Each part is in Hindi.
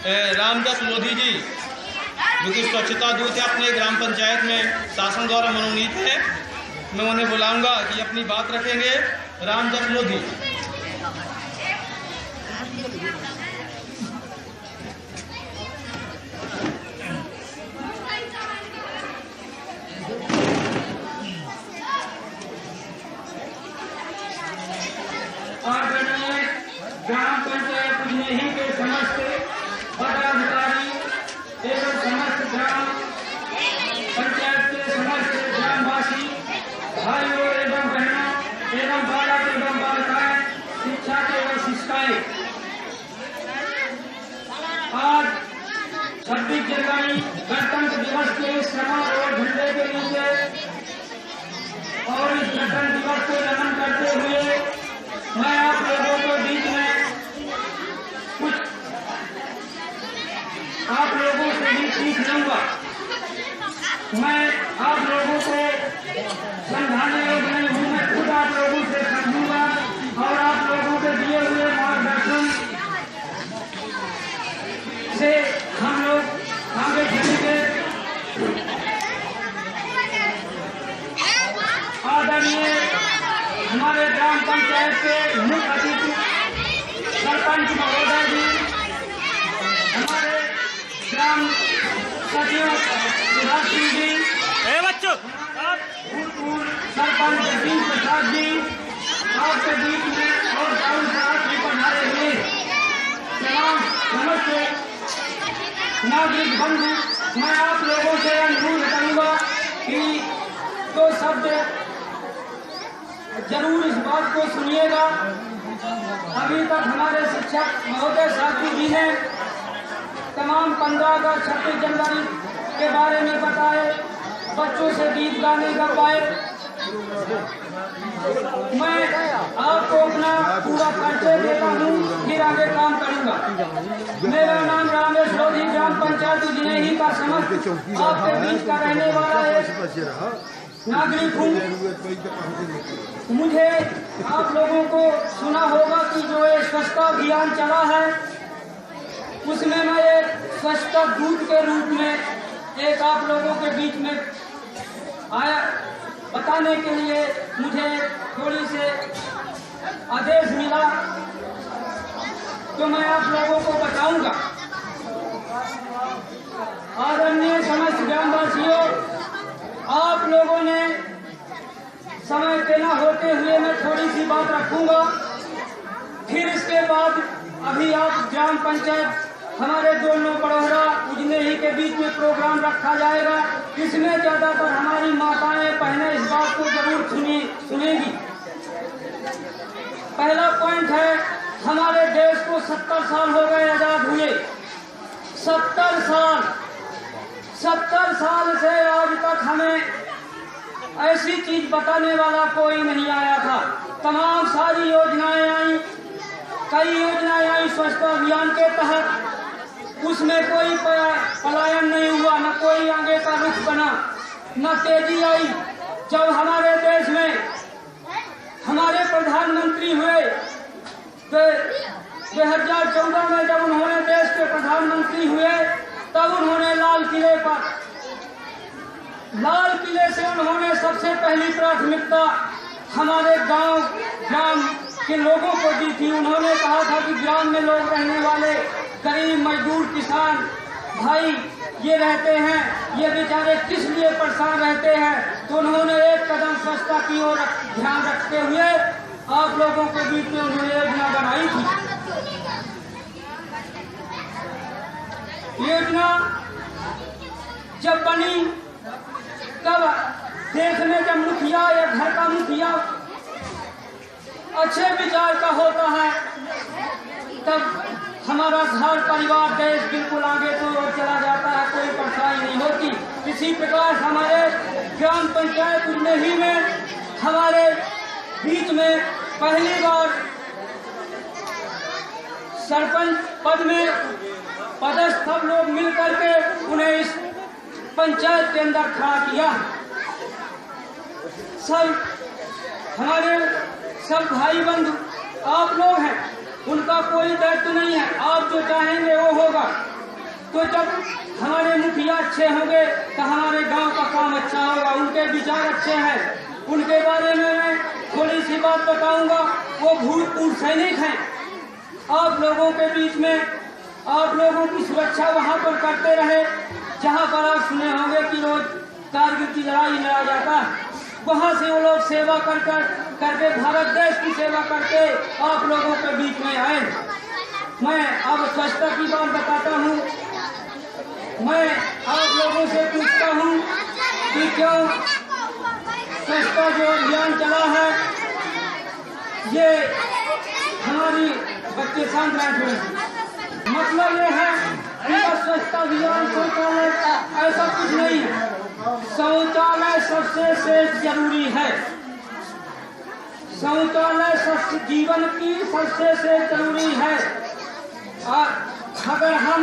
रामदास लोधी जी जो कि स्वच्छता दूत है अपने ग्राम पंचायत में शासन द्वारा मनोनीत है। मैं उन्हें बुलाऊंगा कि अपनी बात रखेंगे। रामदास लोधी। ग्राम पंचायत उजनेही के समस्त पदाधिकारी एवं समस्त ग्राम पंचायत के समस्त ग्रामवासी भाइयों एवं बहनों एवं बालक एवं बालिकाएं, शिक्षक एवं शिक्षिकाएं, आज 26 जनवरी गणतंत्र दिवस के समारोह झंडे के नीचे और इस गणतंत्र दिवस को नमन करते हुए मैं आप लोगों के बीच में कुछ आप लोगों से भी सीख लूंगा। मैं आप लोगों को समझाने योग्य नहीं हूँ, मैं खुद आप लोगों से समझूंगा और आप लोगों के दिए हुए मार्गदर्शन से हम लोग आगे चलेंगे। आदरणीय हमारे ग्राम पंचायत के मुख्य अतिथि सरपंच महोदय जी, हमारे ग्राम सचिव सुभाष सिंह जी, भूतपूर्व सरपंच जतीन प्रसाद जी, आपके बीच में और भी पधारे हुए तमाम समस्त नागरिक बंधु, मैं आप लोगों से अनुरोध करूंगा कि दो शब्द जरूर इस बात को सुनिएगा। अभी तक हमारे शिक्षक महोदय साथी जी ने तमाम 15 अगस्त 26 जनवरी के बारे में बताए, बच्चों से गीत गाने गवाए। मैं आपको अपना पूरा परिचय देता हूँ, फिर आगे काम करूँगा। मेरा नाम रामेश लोधी, ग्राम पंचायत उजनेही का समस्त आपके बीच का रहने वाला है नागरिक हूँ। मुझे आप लोगों को सुना होगा कि जो ये स्वच्छता अभियान चला है उसमें मैं एक स्वच्छता दूत के रूप में एक आप लोगों के बीच में आया बताने के लिए मुझे थोड़ी से आदेश मिला, तो मैं आप लोगों को बताऊंगा। आदरणीय समस्त ग्रामवासियों, आप लोगों ने समय देना होते हुए मैं थोड़ी सी बात रखूंगा। फिर इसके बाद अभी आप ग्राम पंचायत हमारे दोनों बड़ोहरा उजनेही के बीच में प्रोग्राम रखा जाएगा। इसमें ज्यादातर हमारी माताएं बहनें इस बात को जरूर सुनेगी। पहला पॉइंट है, हमारे देश को 70 साल हो गए आजाद हुए। 70 साल से आज तक हमें ऐसी चीज बताने वाला कोई नहीं आया था। तमाम सारी योजनाएं आई, कई योजनाएं आई स्वच्छता अभियान के तहत, उसमें कोई पलायन नहीं हुआ, न कोई आगे का रुख बना, न तेजी आई। जब हमारे देश में हमारे प्रधानमंत्री हुए तो 2014 में जब उन्होंने देश के प्रधानमंत्री हुए तब उन्होंने लाल किले से उन्होंने सबसे पहली प्राथमिकता हमारे ग्राम के लोगों को दी थी। उन्होंने कहा था कि ग्राम में लोग रहने वाले गरीब मजदूर किसान भाई ये रहते हैं, ये बेचारे किस लिए परेशान रहते हैं। तो उन्होंने एक कदम स्वच्छता की ओर ध्यान रखते हुए आप लोगों के बीच में उन्होंने योजना बनाई थी। योजना जब बनी तब देश में जब मुखिया या घर का मुखिया अच्छे विचार का होता है तब हमारा घर परिवार देश बिल्कुल आगे तो चला जाता है, कोई परेशानी नहीं होती। इसी प्रकार हमारे ग्राम पंचायत उजनेही में हमारे बीच में पहली बार सरपंच पद में पदस्थ लोग मिल करके उन्हें इस पंचायत के अंदर खड़ा किया। सब हमारे सब भाई बंधु आप लोग हैं, उनका कोई दायित्व नहीं है, आप जो चाहेंगे वो होगा। तो जब हमारे मुखिया अच्छे होंगे तो हमारे गांव का काम अच्छा होगा। उनके विचार अच्छे हैं, उनके बारे में मैं थोड़ी सी बात बताऊंगा। वो भूतपूर्व सैनिक हैं। आप लोगों के बीच में आप लोगों की सुरक्षा वहां पर करते रहे जहां पर आप सुने होंगे कि रोज कारगिल की लड़ाई लड़ा जाता, वहां से वो लोग सेवा करके भारत देश की सेवा करके आप लोगों के बीच में आए। मैं अब स्वच्छता की बात बताता हूँ। मैं आप लोगों से पूछता हूँ कि क्यों स्वच्छता जो अभियान चला है, ये हमारी बच्चे शांत बैठे, मतलब ये है कि स्वच्छता अभियान शौचालय ऐसा कुछ नहीं है। शौचालय सबसे जरूरी है। शौचालय जीवन की सबसे जरूरी है। अगर हम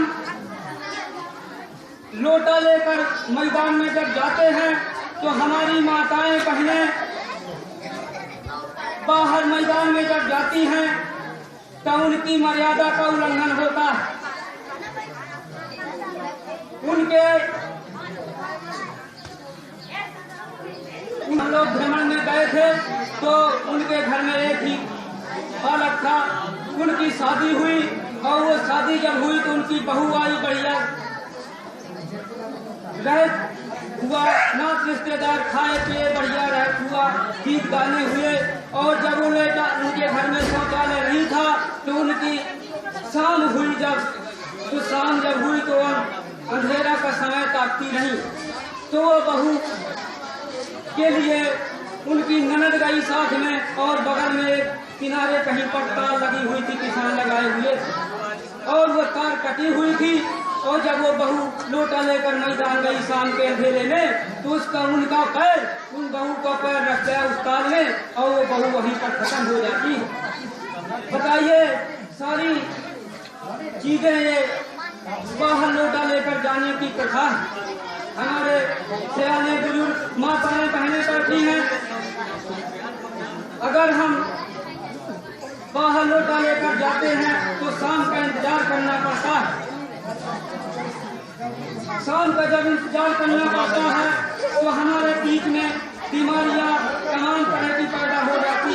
लोटा लेकर मैदान में जब जाते हैं तो हमारी माताएं बहनें बाहर मैदान में जब जाती हैं तो उनकी मर्यादा का उल्लंघन होता है। हम लोग भ्रमण में गए थे तो उनके घर में एक ही बालक था। उनकी शादी हुई और वो शादी जब हुई तो उनकी बहू आई, बढ़िया रह हुआ, नाच रिश्तेदार खाए पिए बढ़िया रह हुआ, गीत गाने हुए। और जब उनके घर में शौचालय नहीं था तो उनकी शाम हुई, शाम जब हुई तो अंधेरा का समय ताकती नहीं, तो वो बहू के लिए उनकी ननद गई साथ में और बगल में एक किनारे कहीं पर तार लगी हुई थी, किसान लगाए हुए और वो तार कटी हुई थी। और जब वो बहू लोटा लेकर मैदान गई शाम के अंधेरे में तो उनका पैर उन बहू का पैर रख गया उस तार में और वो बहू वहीं पर खत्म हो जाती। बताइए, सारी चीजें ये बाहर लोटा लेकर जाने की प्रथा हमारे सियाने बुजुर्ग माताएं बहनें करती हैं। अगर हम बाहर लोटा लेकर जाते हैं तो शाम का इंतजार करना पड़ता है। शाम का जब इंतजार करना पड़ता है तो हमारे बीच में बीमारियां तमाम तरह की पैदा हो जाती।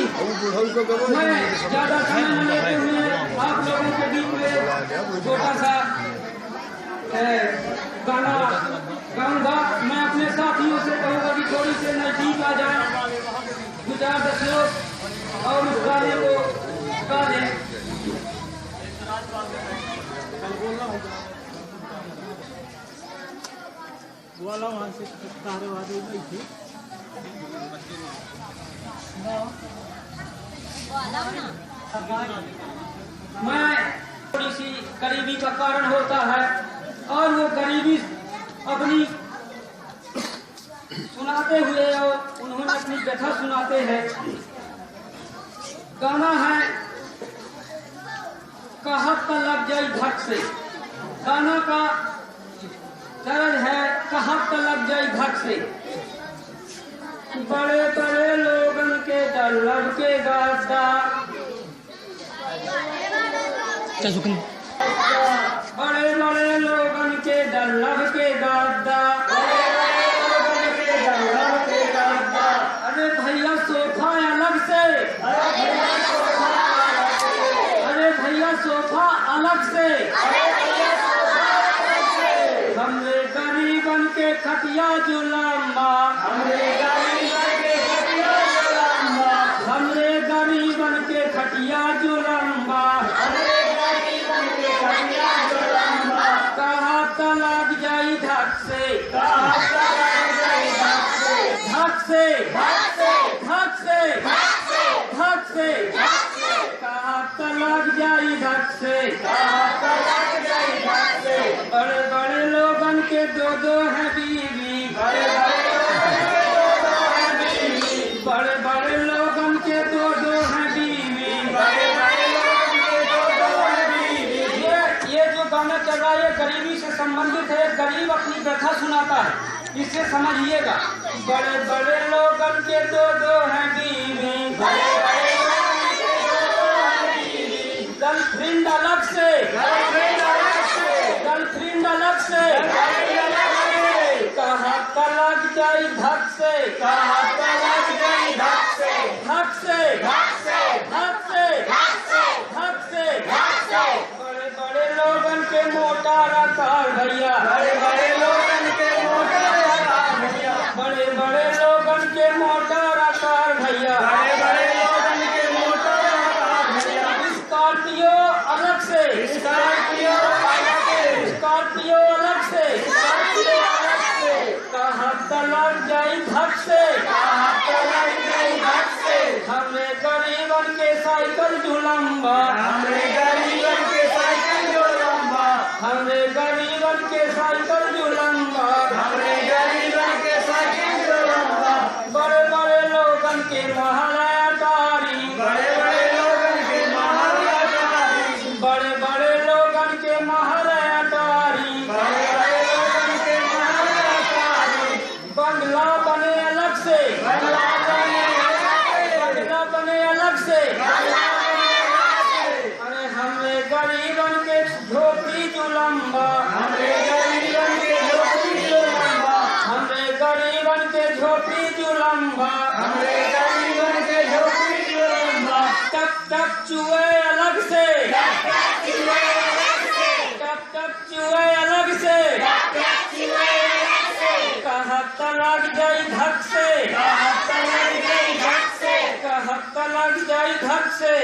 मैं ज्यादा समय न लेते हुए आप लोगों के बीच में छोटा सा गाना गाऊंगा। मैं अपने साथियों से कहूँगा कि थोड़ी से नजदीक आ जाए, 2-4-10 लोग और उस गाने को गा दें। मैं थोड़ी सी गरीबी का कारण होता है और वो गरीबी अपनी सुनाते हुए और उन्होंने अपनी व्यथा सुनाते हैं। गाना है कहत त लग जाई धक से, गाना का दर्द है कहत त लग जाई धक से। बड़े बड़े लोगन के डर लग के गाता, बड़े बड़े लोगन के डर लग के गाता। अरे भैया सोफा अलग से, अरे भैया सोफा अलग से। हमरे गरीबन के खटिया जो लंबा, हमरे गरीबन के खटिया जो लंबा, हमरे गरीबन के खटिया जो लंबा, हमरे गरीबन के खटिया जो लंबा। कहाँ त लग जाई धक से, कहाँ त लग जाई धक से, धक से, धक से, धक से, धक से, धक से। कहाँ त लग जाई धक से, कहाँ त लग जाई धक से। बड़े बड़े लोगन के दो है बीवी, बड़े बड़े लोगन के दो है बीवी, बड़े बड़े लोगन के दो है बीवी, बड़े बड़े लोगन के दो है बीवी। ये जो गाना चल रहा है ये गरीबी से संबंधित है। गरीब अपनी व्यथा सुनाता है, इससे समझिएगा। बड़े बड़े लोगन के दो है बीवी, बड़े बड़े लोगन के दो है बीवी। गर्लफ्रेंड अलग से, गर्लफ्रेंड अलग गर्लफ्रेंड अलग से, कहा तलाक जाई धक से, धक से, धक से। बड़े बड़े लोगन के मोटा रकार भैया, बड़े बड़े लोगन के मोटा रकार भैया, स्कॉर्पियो अलग से, कहा तलाक जाई धक से, हमरे गरीबन के साइकिल झुलम्बा, हमरे गरीबन के साइकिल झुलम्बा, बड़े बड़े लोगन के महला अटारी, बड़े बड़े लोगन के महला अटारी, बंगला बने अलग से, अरे हमरे गरीबन के झोपड़ी जुलम्बा, टक टक चुए अलग से, कहा तलाक जाई धक से,